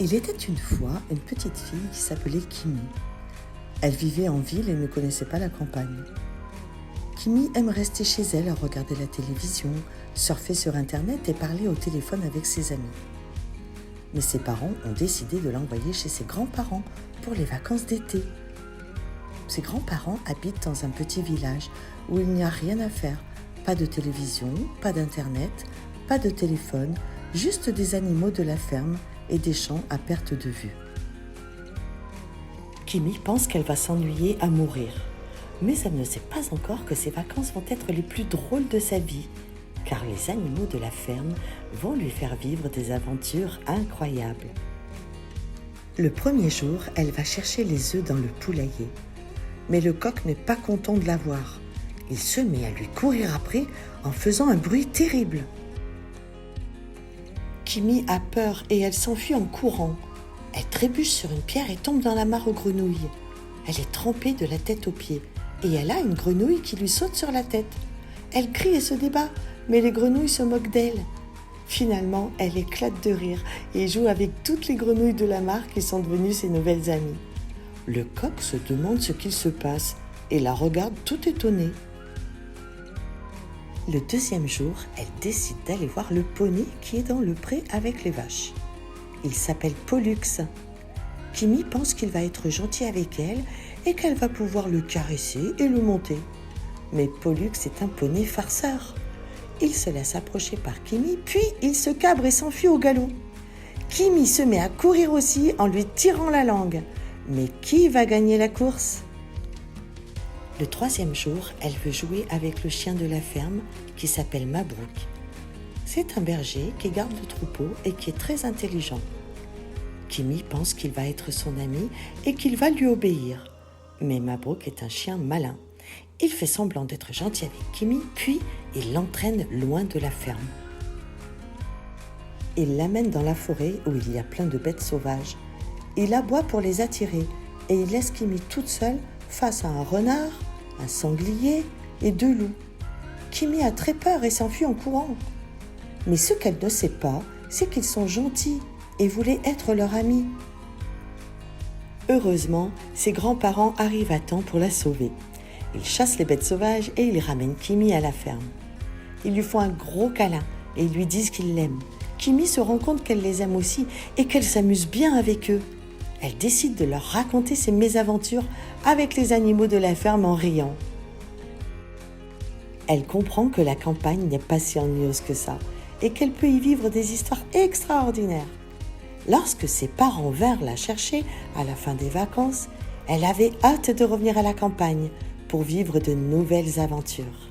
Il était une fois une petite fille qui s'appelait Kimi. Elle vivait en ville et ne connaissait pas la campagne. Kimi aime rester chez elle à regarder la télévision, surfer sur Internet et parler au téléphone avec ses amis. Mais ses parents ont décidé de l'envoyer chez ses grands-parents pour les vacances d'été. Ses grands-parents habitent dans un petit village où il n'y a rien à faire. Pas de télévision, pas d'Internet, pas de téléphone, juste des animaux de la ferme et des champs à perte de vue. Kimi pense qu'elle va s'ennuyer à mourir, mais elle ne sait pas encore que ses vacances vont être les plus drôles de sa vie, car les animaux de la ferme vont lui faire vivre des aventures incroyables. Le premier jour, elle va chercher les œufs dans le poulailler, mais le coq n'est pas content de la voir. Il se met à lui courir après en faisant un bruit terrible. Kimi a peur et elle s'enfuit en courant. Elle trébuche sur une pierre et tombe dans la mare aux grenouilles. Elle est trempée de la tête aux pieds et elle a une grenouille qui lui saute sur la tête. Elle crie et se débat, mais les grenouilles se moquent d'elle. Finalement, elle éclate de rire et joue avec toutes les grenouilles de la mare qui sont devenues ses nouvelles amies. Le coq se demande ce qu'il se passe et la regarde tout étonné. Le deuxième jour, elle décide d'aller voir le poney qui est dans le pré avec les vaches. Il s'appelle Pollux. Kimi pense qu'il va être gentil avec elle et qu'elle va pouvoir le caresser et le monter. Mais Pollux est un poney farceur. Il se laisse approcher par Kimi, puis il se cabre et s'enfuit au galop. Kimi se met à courir aussi en lui tirant la langue. Mais qui va gagner la course ? Le troisième jour, elle veut jouer avec le chien de la ferme qui s'appelle Mabrouk. C'est un berger qui garde le troupeau et qui est très intelligent. Kimi pense qu'il va être son ami et qu'il va lui obéir. Mais Mabrouk est un chien malin. Il fait semblant d'être gentil avec Kimi, puis il l'entraîne loin de la ferme. Il l'amène dans la forêt où il y a plein de bêtes sauvages. Il aboie pour les attirer et il laisse Kimi toute seule face à un renard, un sanglier et 2 loups. Kimi a très peur et s'enfuit en courant. Mais ce qu'elle ne sait pas, c'est qu'ils sont gentils et voulaient être leur amis. Heureusement, ses grands-parents arrivent à temps pour la sauver. Ils chassent les bêtes sauvages et ils ramènent Kimi à la ferme. Ils lui font un gros câlin et ils lui disent qu'ils l'aiment. Kimi se rend compte qu'elle les aime aussi et qu'elle s'amuse bien avec eux. Elle décide de leur raconter ses mésaventures avec les animaux de la ferme en riant. Elle comprend que la campagne n'est pas si ennuyeuse que ça et qu'elle peut y vivre des histoires extraordinaires. Lorsque ses parents vinrent la chercher à la fin des vacances, elle avait hâte de revenir à la campagne pour vivre de nouvelles aventures.